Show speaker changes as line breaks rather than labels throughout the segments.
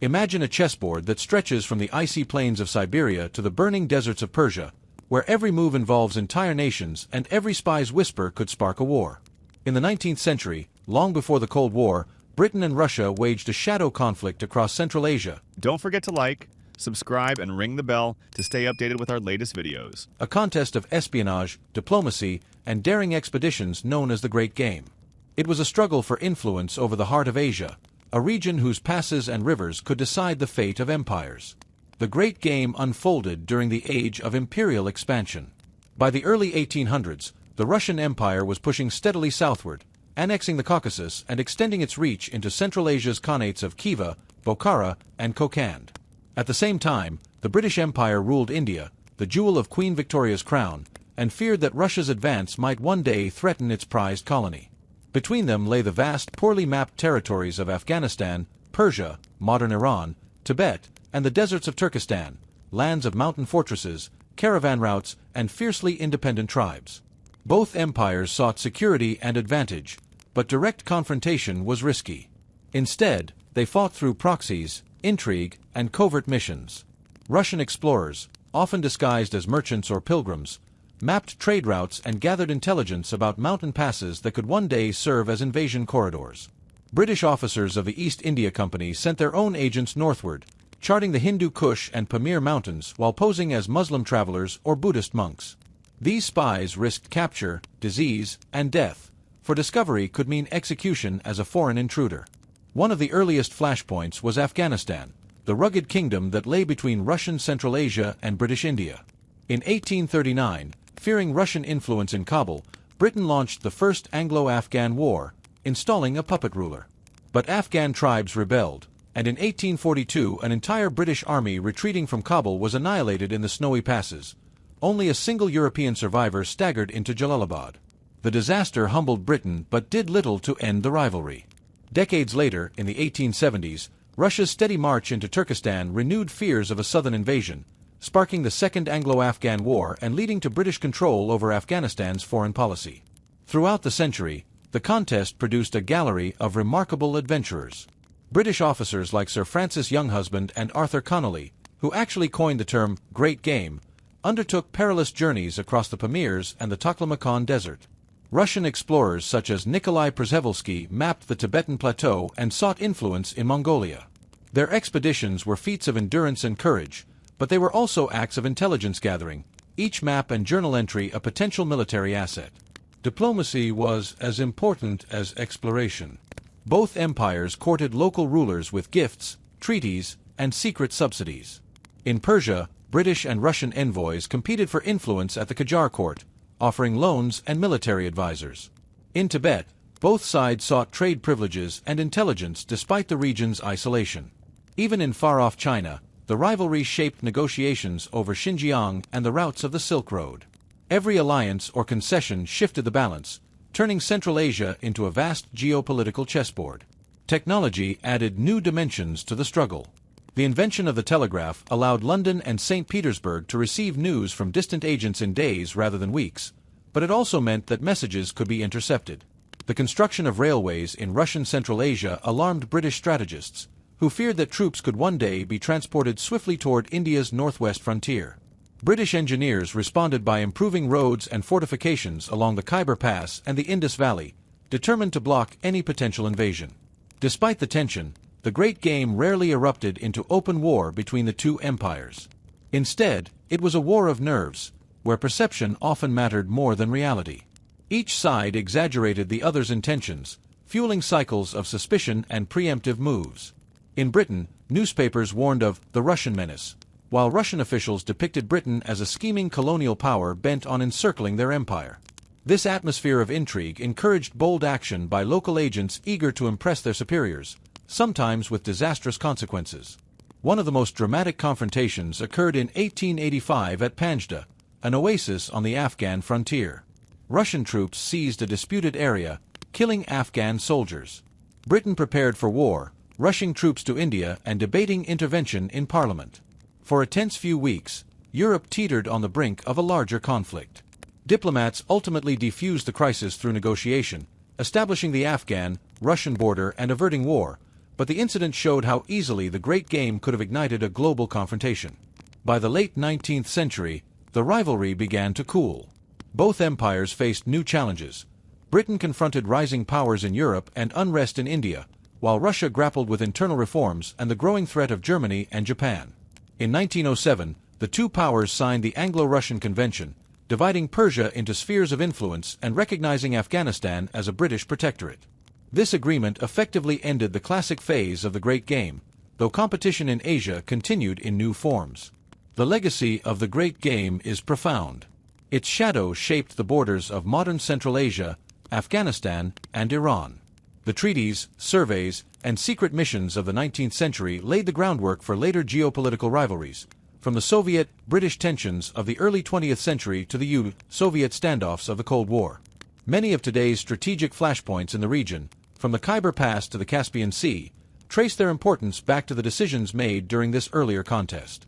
Imagine a chessboard that stretches from the icy plains of Siberia to the burning deserts of Persia, where every move involves entire nations and every spy's whisper could spark a war. In the 19th century, long before the Cold War, Britain and Russia waged a shadow conflict across Central Asia.
Don't forget to like, subscribe, and ring the bell to stay updated with our latest videos.
A contest of espionage, diplomacy, and daring expeditions known as the Great Game. It was a struggle for influence over the heart of Asia, a region whose passes and rivers could decide the fate of empires. The Great Game unfolded during the age of imperial expansion. By the early 1800s, the Russian Empire was pushing steadily southward, annexing the Caucasus and extending its reach into Central Asia's khanates of Khiva, Bokhara, and Kokand. At the same time, the British Empire ruled India, the jewel of Queen Victoria's crown, and feared that Russia's advance might one day threaten its prized colony. Between them lay the vast, poorly mapped territories of Afghanistan, Persia, modern Iran, Tibet, and the deserts of Turkestan, lands of mountain fortresses, caravan routes, and fiercely independent tribes. Both empires sought security and advantage, but direct confrontation was risky. Instead, they fought through proxies, intrigue, and covert missions. Russian explorers, often disguised as merchants or pilgrims, mapped trade routes and gathered intelligence about mountain passes that could one day serve as invasion corridors. British officers of the East India Company sent their own agents northward, charting the Hindu Kush and Pamir Mountains while posing as Muslim travelers or Buddhist monks. These spies risked capture, disease, and death, for discovery could mean execution as a foreign intruder. One of the earliest flashpoints was Afghanistan, the rugged kingdom that lay between Russian Central Asia and British India. In 1839, fearing Russian influence in Kabul, Britain launched the First Anglo-Afghan War, installing a puppet ruler. But Afghan tribes rebelled, and in 1842 an entire British army retreating from Kabul was annihilated in the snowy passes. Only a single European survivor staggered into Jalalabad. The disaster humbled Britain but did little to end the rivalry. Decades later, in the 1870s, Russia's steady march into Turkestan renewed fears of a southern invasion, sparking the Second Anglo-Afghan War and leading to British control over Afghanistan's foreign policy. Throughout the century, the contest produced a gallery of remarkable adventurers. British officers like Sir Francis Younghusband and Arthur Connolly, who actually coined the term Great Game, undertook perilous journeys across the Pamirs and the Taklamakan Desert. Russian explorers such as Nikolai Przewalski mapped the Tibetan Plateau and sought influence in Mongolia. Their expeditions were feats of endurance and courage, but they were also acts of intelligence gathering, each map and journal entry a potential military asset. Diplomacy was as important as exploration. Both empires courted local rulers with gifts, treaties, and secret subsidies. In Persia, British and Russian envoys competed for influence at the Qajar court, offering loans and military advisors. In Tibet, both sides sought trade privileges and intelligence despite the region's isolation. Even in far-off China, the rivalry shaped negotiations over Xinjiang and the routes of the Silk Road. Every alliance or concession shifted the balance, turning Central Asia into a vast geopolitical chessboard. Technology added new dimensions to the struggle. The invention of the telegraph allowed London and St. Petersburg to receive news from distant agents in days rather than weeks, but it also meant that messages could be intercepted. The construction of railways in Russian Central Asia alarmed British strategists, who feared that troops could one day be transported swiftly toward India's northwest frontier. British engineers responded by improving roads and fortifications along the Khyber Pass and the Indus Valley, determined to block any potential invasion. Despite the tension, the Great Game rarely erupted into open war between the two empires. Instead, it was a war of nerves, where perception often mattered more than reality. Each side exaggerated the other's intentions, fueling cycles of suspicion and preemptive moves. In Britain, newspapers warned of the Russian menace, while Russian officials depicted Britain as a scheming colonial power bent on encircling their empire. This atmosphere of intrigue encouraged bold action by local agents eager to impress their superiors, sometimes with disastrous consequences. One of the most dramatic confrontations occurred in 1885 at Panjda, an oasis on the Afghan frontier. Russian troops seized a disputed area, killing Afghan soldiers. Britain prepared for war, rushing troops to India and debating intervention in Parliament. For a tense few weeks, Europe teetered on the brink of a larger conflict. Diplomats ultimately defused the crisis through negotiation, establishing the Afghan-Russian border and averting war, but the incident showed how easily the Great Game could have ignited a global confrontation. By the late 19th century, the rivalry began to cool. Both empires faced new challenges. Britain confronted rising powers in Europe and unrest in India, while Russia grappled with internal reforms and the growing threat of Germany and Japan. In 1907, the two powers signed the Anglo-Russian Convention, dividing Persia into spheres of influence and recognizing Afghanistan as a British protectorate. This agreement effectively ended the classic phase of the Great Game, though competition in Asia continued in new forms. The legacy of the Great Game is profound. Its shadow shaped the borders of modern Central Asia, Afghanistan, and Iran. The treaties, surveys, and secret missions of the 19th century laid the groundwork for later geopolitical rivalries, from the Soviet-British tensions of the early 20th century to the U.S.-Soviet standoffs of the Cold War. Many of today's strategic flashpoints in the region, from the Khyber Pass to the Caspian Sea, trace their importance back to the decisions made during this earlier contest.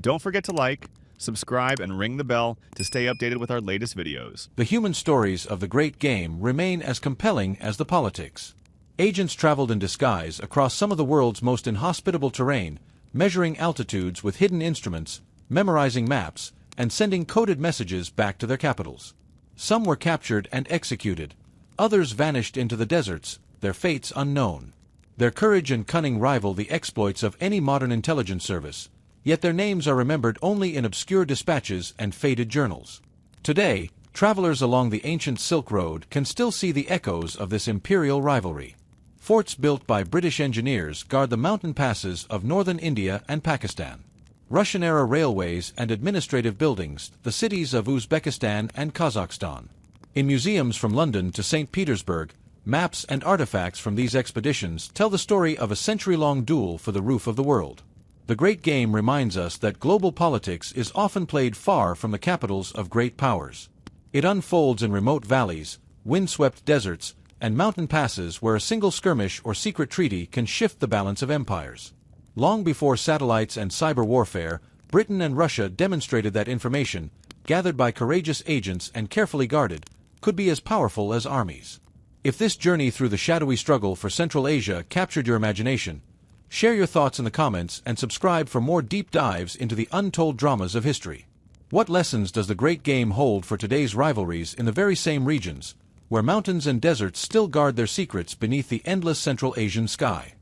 Don't forget to like, subscribe, and ring the bell to stay updated with our latest videos.
The human stories of the Great Game remain as compelling as the politics. Agents traveled in disguise across some of the world's most inhospitable terrain, measuring altitudes with hidden instruments, memorizing maps, and sending coded messages back to their capitals. Some were captured and executed. Others vanished into the deserts, their fates unknown. Their courage and cunning rival the exploits of any modern intelligence service, yet their names are remembered only in obscure dispatches and faded journals. Today, travelers along the ancient Silk Road can still see the echoes of this imperial rivalry. Forts built by British engineers guard the mountain passes of northern India and Pakistan. Russian-era railways and administrative buildings, the cities of Uzbekistan and Kazakhstan. In museums from London to St. Petersburg, maps and artifacts from these expeditions tell the story of a century-long duel for the roof of the world. The Great Game reminds us that global politics is often played far from the capitals of great powers. It unfolds in remote valleys, wind-swept deserts, and mountain passes where a single skirmish or secret treaty can shift the balance of empires. Long before satellites and cyber warfare, Britain and Russia demonstrated that information, gathered by courageous agents and carefully guarded, could be as powerful as armies. If this journey through the shadowy struggle for Central Asia captured your imagination, share your thoughts in the comments and subscribe for more deep dives into the untold dramas of history. What lessons does the Great Game hold for today's rivalries in the very same regions, where mountains and deserts still guard their secrets beneath the endless Central Asian sky?